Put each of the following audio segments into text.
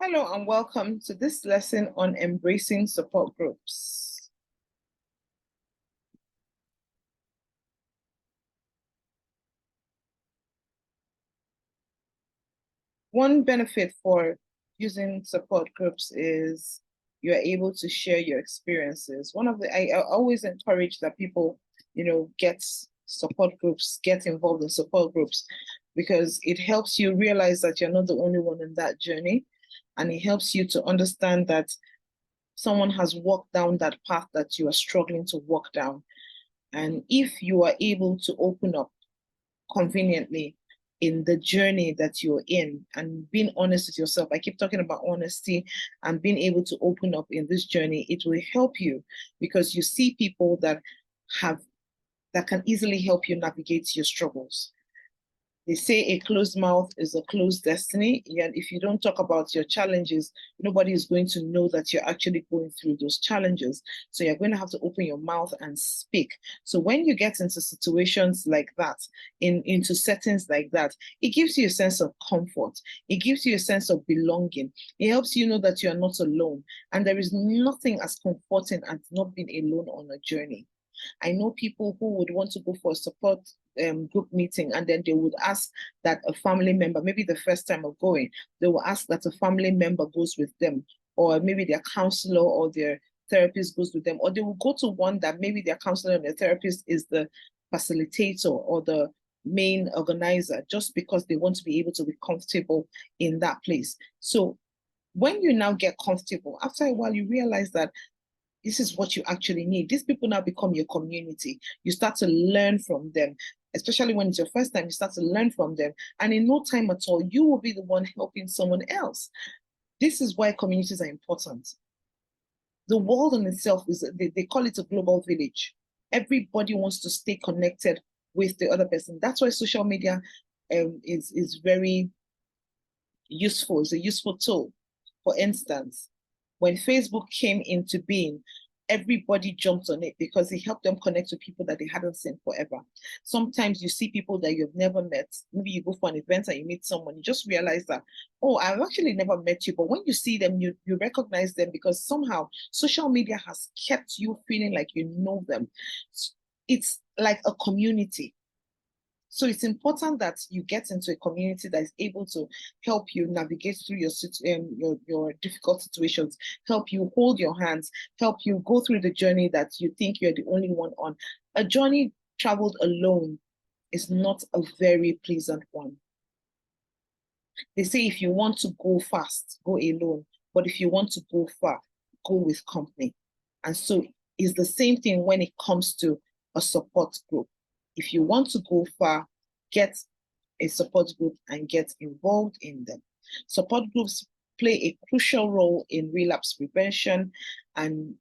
Hello and welcome to this lesson on embracing support groups. One benefit for using support groups is you're able to share your experiences. I always encourage that people, get support groups, get involved in support groups, because it helps you realize that you're not the only one in that journey. And it helps you to understand that someone has walked down that path that you are struggling to walk down. And if you are able to open up conveniently in the journey that you're in and being honest with yourself, I keep talking about honesty and being able to open up in this journey, it will help you because you see people that can easily help you navigate your struggles. They say a closed mouth is a closed destiny. And if you don't talk about your challenges, nobody is going to know that you're actually going through those challenges. So you're going to have to open your mouth and speak. So when you get into situations like that, into settings like that, it gives you a sense of comfort. It gives you a sense of belonging. It helps you know that you are not alone. And there is nothing as comforting as not being alone on a journey. I know people who would want to go for a support group meeting, and then they would ask that a family member, maybe the first time of going, they will ask that a family member goes with them, or maybe their counselor or their therapist goes with them, or they will go to one that maybe their counselor and their therapist is the facilitator or the main organizer, just because they want to be able to be comfortable in that place. So when you now get comfortable, after a while, you realize that this is what you actually need. These people now become your community. You start to learn from them, especially when it's your first time, you start to learn from them. And in no time at all, you will be the one helping someone else. This is why communities are important. The world in itself they call it a global village. Everybody wants to stay connected with the other person. That's why social media is very useful. It's a useful tool. For instance, when Facebook came into being, everybody jumped on it because it helped them connect with people that they hadn't seen forever. Sometimes you see people that you've never met. Maybe you go for an event and you meet someone, you just realize that, oh, I've actually never met you. But when you see them, you recognize them because somehow social media has kept you feeling like you know them. It's like a community. So it's important that you get into a community that is able to help you navigate through your difficult situations, help you hold your hands, help you go through the journey that you think you're the only one on. A journey traveled alone is not a very pleasant one. They say if you want to go fast, go alone. But if you want to go far, go with company. And so it's the same thing when it comes to a support group. If you want to go far, get a support group and get involved in them. Support groups play a crucial role in relapse prevention and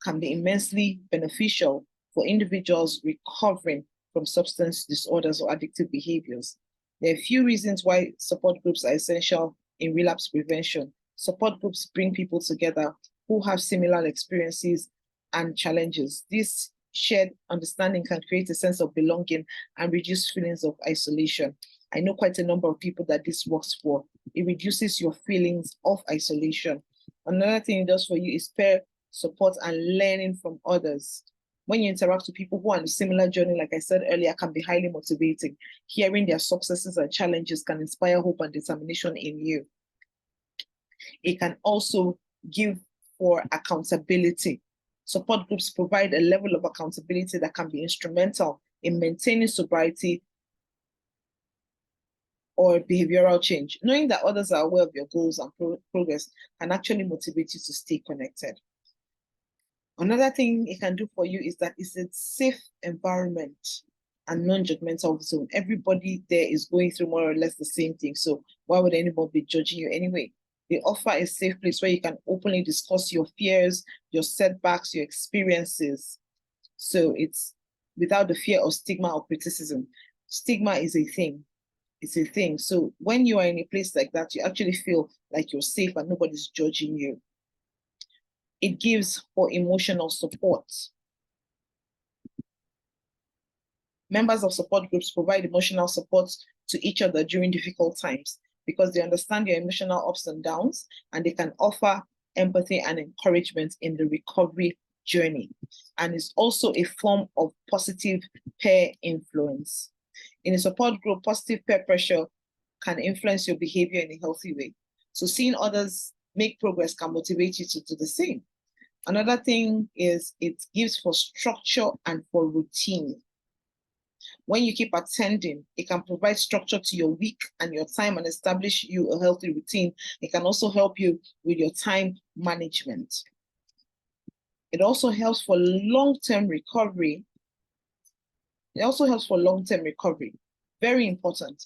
can be immensely beneficial for individuals recovering from substance disorders or addictive behaviors. There are a few reasons why support groups are essential in relapse prevention. Support groups bring people together who have similar experiences and challenges. This shared understanding can create a sense of belonging and reduce feelings of isolation. I know quite a number of people that this works for. It reduces your feelings of isolation. Another thing it does for you is peer support and learning from others. When you interact with people who are on a similar journey, like I said earlier, can be highly motivating. Hearing their successes and challenges can inspire hope and determination in you. It can also give for accountability. Support groups provide a level of accountability that can be instrumental in maintaining sobriety or behavioral change. Knowing that others are aware of your goals and progress can actually motivate you to stay connected. Another thing it can do for you is that it's a safe environment and non-judgmental zone. Everybody there is going through more or less the same thing. So why would anyone be judging you anyway? They offer a safe place where you can openly discuss your fears, your setbacks, your experiences. So it's without the fear of stigma or criticism. Stigma is a thing. It's a thing. So when you are in a place like that, you actually feel like you're safe and nobody's judging you. It gives for emotional support. Members of support groups provide emotional support to each other during difficult times. because they understand your emotional ups and downs, and they can offer empathy and encouragement in the recovery journey. And it's also a form of positive peer influence. In a support group, positive peer pressure can influence your behavior in a healthy way. So seeing others make progress can motivate you to do the same. Another thing is it gives for structure and for routine. When you keep attending, it can provide structure to your week and your time and establish you a healthy routine. It can also help you with your time management. It also helps for long-term recovery. Very important.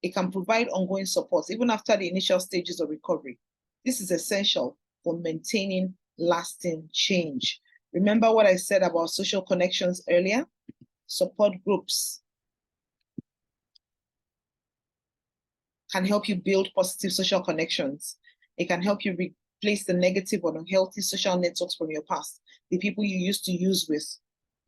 It can provide ongoing support even after the initial stages of recovery. This is essential for maintaining lasting change. Remember what I said about social connections earlier? Support groups can help you build positive social connections. It can help you replace the negative or unhealthy social networks from your past. The people you used to use with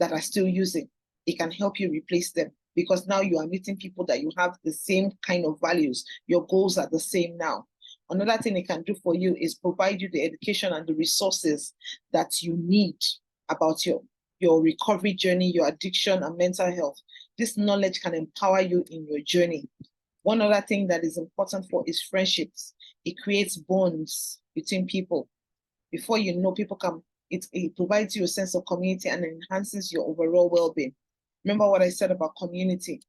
that are still using, it can help you replace them, because now you are meeting people that you have the same kind of values. Your goals are the same now. Another thing it can do for you is provide you the education and the resources that you need about your recovery journey, your addiction and mental health. This knowledge can empower you in your journey. One other thing that is important for is friendships. It creates bonds between people. Before you know, it provides you a sense of community and enhances your overall well-being. Remember what I said about community.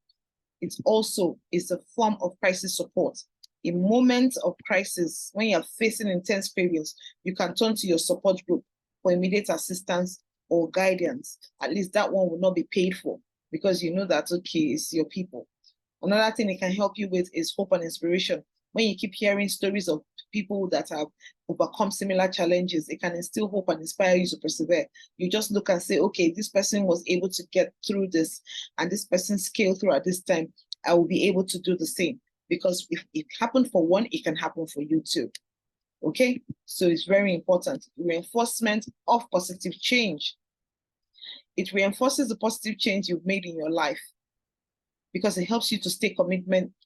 It also is a form of crisis support. In moments of crisis, when you're facing intense cravings, you can turn to your support group for immediate assistance or guidance. At least that one will not be paid for, because you know that, okay, it's your people. Another thing it can help you with is hope and inspiration. When you keep hearing stories of people that have overcome similar challenges, it can instill hope and inspire you to persevere. You just look and say, okay, this person was able to get through this, and this person scaled through at this time. I will be able to do the same, because if it happened for one, it can happen for you too. Okay, so it's very important. Reinforcement of positive change. It reinforces the positive change you've made in your life, because it helps you to stay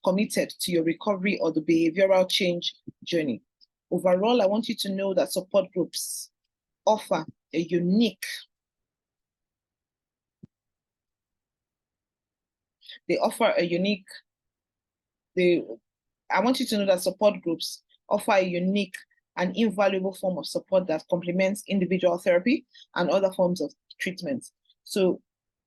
committed to your recovery or the behavioral change journey. Overall, I want you to know that support groups offer a unique, I want you to know that support groups offer a unique and invaluable form of support that complements individual therapy and other forms of treatment. So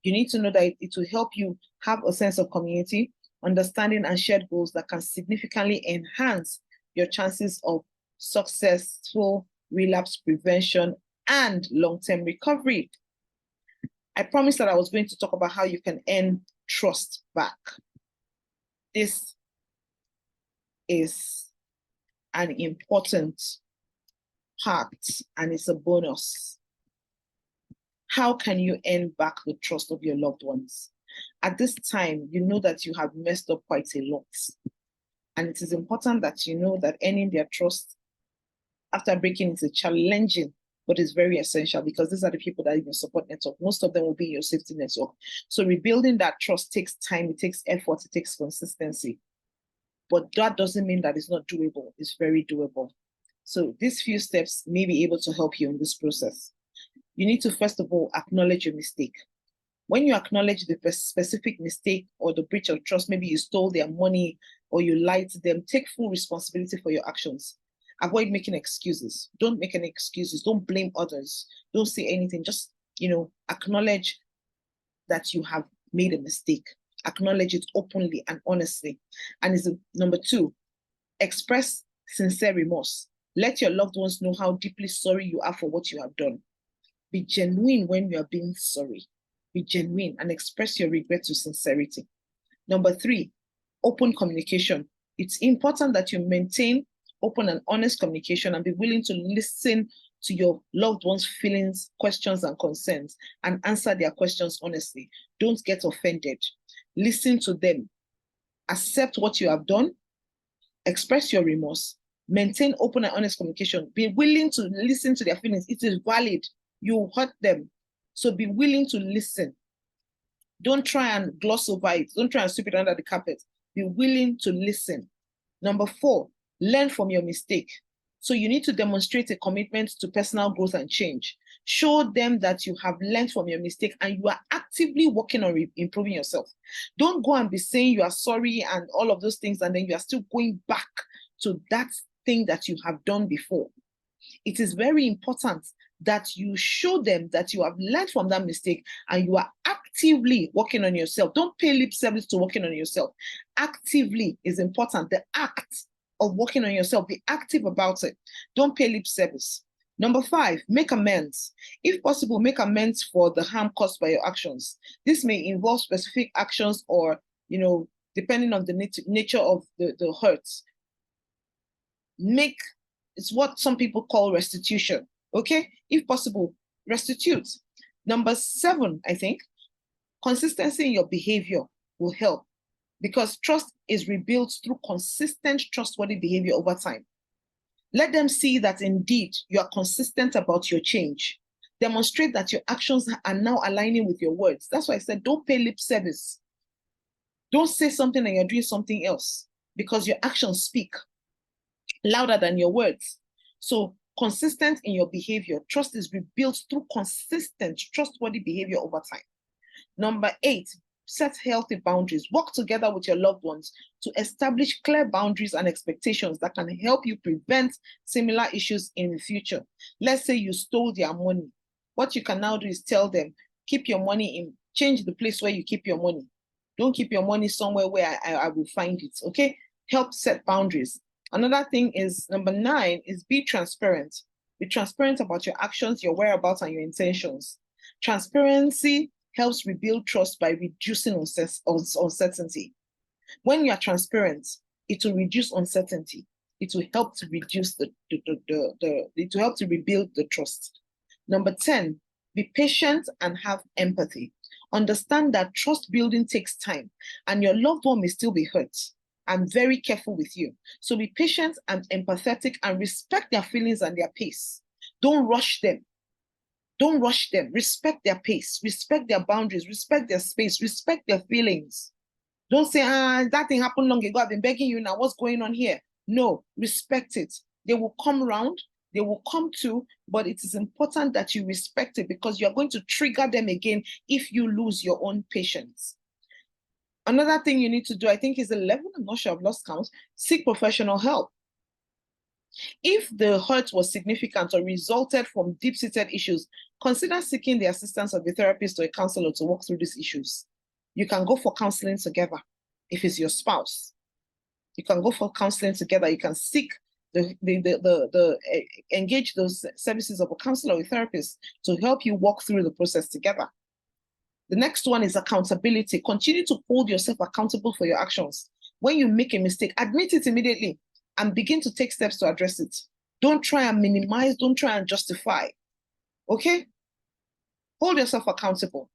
you need to know that it will help you have a sense of community, understanding, and shared goals that can significantly enhance your chances of successful relapse prevention and long-term recovery. I promised that I was going to talk about how you can earn trust back. This is an important part, and it's a bonus. How can you earn back the trust of your loved ones? At this time, you know that you have messed up quite a lot. And it is important that you know that earning their trust after breaking is challenging, but it's very essential, because these are the people that are in your support network. Most of them will be in your safety network. So rebuilding that trust takes time, it takes effort, it takes consistency. But that doesn't mean that it's not doable. It's very doable. So these few steps may be able to help you in this process. You need to, first of all, acknowledge your mistake. When you acknowledge the specific mistake or the breach of trust, maybe you stole their money or you lied to them, take full responsibility for your actions. Avoid making excuses. Don't make any excuses. Don't blame others. Don't say anything. Just, acknowledge that you have made a mistake. Acknowledge it openly and honestly. And number two, express sincere remorse. Let your loved ones know how deeply sorry you are for what you have done. Be genuine when you are being sorry. Be genuine and express your regret with sincerity. Number three, open communication. It's important that you maintain open and honest communication and be willing to listen to your loved ones' feelings, questions, and concerns, and answer their questions honestly. Don't get offended. Listen to them. Accept what you have done. Express your remorse. Maintain open and honest communication. Be willing to listen to their feelings. It is valid. You hurt them. So be willing to listen. Don't try and gloss over it. Don't try and sweep it under the carpet. Be willing to listen. Number 4, learn from your mistake. So you need to demonstrate a commitment to personal growth and change. Show them that you have learned from your mistake and you are actively working on improving yourself. Don't go and be saying you are sorry and all of those things, and then you are still going back to that thing that you have done before. It is very important that you show them that you have learned from that mistake and you are actively working on yourself. Don't pay lip service to working on yourself. Actively is important. The act of working on yourself, be active about it. Don't pay lip service. Number 5, make amends. If possible, make amends for the harm caused by your actions. This may involve specific actions or, depending on the nature of the hurts. It's what some people call restitution. Okay? If possible, restitute. Number 7, I think, consistency in your behavior will help, because trust is rebuilt through consistent, trustworthy behavior over time. Let them see that indeed you are consistent about your change. Demonstrate that your actions are now aligning with your words. That's why I said don't pay lip service. Don't say something and you're doing something else, because your actions speak louder than your words. So consistent in your behavior. Trust is rebuilt through consistent, trustworthy behavior over time. Number 8, set healthy boundaries. Work together with your loved ones to establish clear boundaries and expectations that can help you prevent similar issues in the future. Let's say you stole their money. What you can now do is tell them, keep your money change the place where you keep your money. Don't keep your money somewhere where I will find it, okay? Help set boundaries. Another thing is, number 9, is be transparent. Be transparent about your actions, your whereabouts, and your intentions. Transparency helps rebuild trust by reducing uncertainty. When you are transparent, it will reduce uncertainty. It will help to reduce it will help to rebuild the trust. Number 10, be patient and have empathy. Understand that trust building takes time and your loved one may still be hurt. I'm very careful with you. So be patient and empathetic and respect their feelings and their pace. Don't rush them. Don't rush them. Respect their pace. Respect their boundaries. Respect their space. Respect their feelings. Don't say, that thing happened long ago. I've been begging you now. What's going on here? No, respect it. They will come around. They will come to, but it is important that you respect it, because you're going to trigger them again if you lose your own patience. Another thing you need to do, I think is 11, I'm not sure, I've lost count, seek professional help. If the hurt was significant or resulted from deep-seated issues, consider seeking the assistance of a therapist or a counselor to work through these issues. You can go for counseling together if it's your spouse. You can go for counseling together. You can seek engage those services of a counselor or a therapist to help you walk through the process together. The next one is accountability. Continue to hold yourself accountable for your actions. When you make a mistake, admit it immediately and begin to take steps to address it. Don't try and minimize, don't try and justify. Okay? Hold yourself accountable.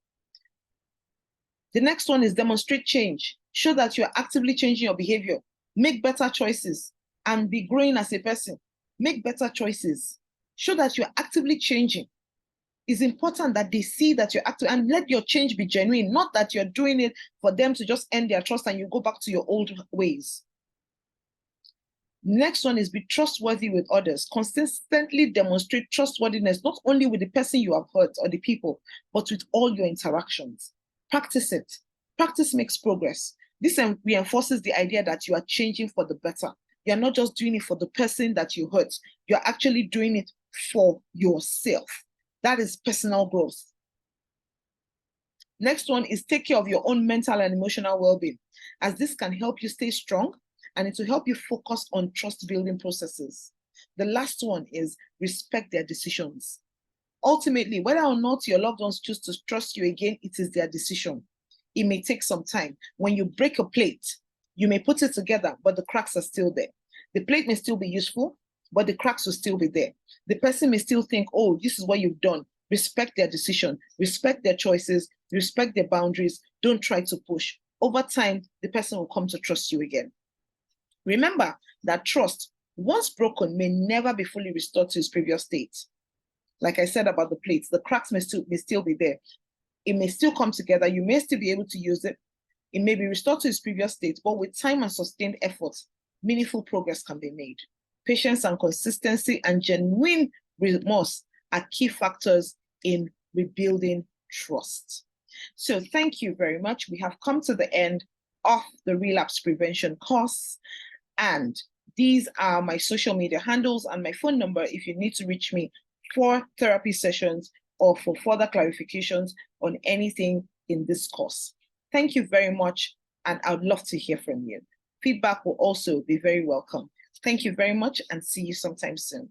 The next one is demonstrate change. Show that you are actively changing your behavior. Make better choices and be growing as a person. Make better choices. Show that you are actively changing. It's important that they see that you're active, and let your change be genuine, not that you're doing it for them to just end their trust and you go back to your old ways. Next one is be trustworthy with others. Consistently demonstrate trustworthiness, not only with the person you have hurt or the people, but with all your interactions. Practice it. Practice makes progress. This reinforces the idea that you are changing for the better. You're not just doing it for the person that you hurt. You're actually doing it for yourself. That is personal growth. Next one is take care of your own mental and emotional well-being, as this can help you stay strong and it will help you focus on trust-building processes. The last one is respect their decisions. Ultimately, whether or not your loved ones choose to trust you again, it is their decision. It may take some time. When you break a plate, you may put it together, but the cracks are still there. The plate may still be useful, but the cracks will still be there. The person may still think, oh, this is what you've done. Respect their decision, respect their choices, respect their boundaries. Don't try to push. Over time, the person will come to trust you again. Remember that trust, once broken, may never be fully restored to its previous state. Like I said about the plates, the cracks may still be there. It may still come together. You may still be able to use it. It may be restored to its previous state, but with time and sustained effort, meaningful progress can be made. Patience and consistency and genuine remorse are key factors in rebuilding trust. So thank you very much. We have come to the end of the relapse prevention course, and these are my social media handles and my phone number if you need to reach me for therapy sessions or for further clarifications on anything in this course. Thank you very much, and I would love to hear from you. Feedback will also be very welcome. Thank you very much, and see you sometime soon.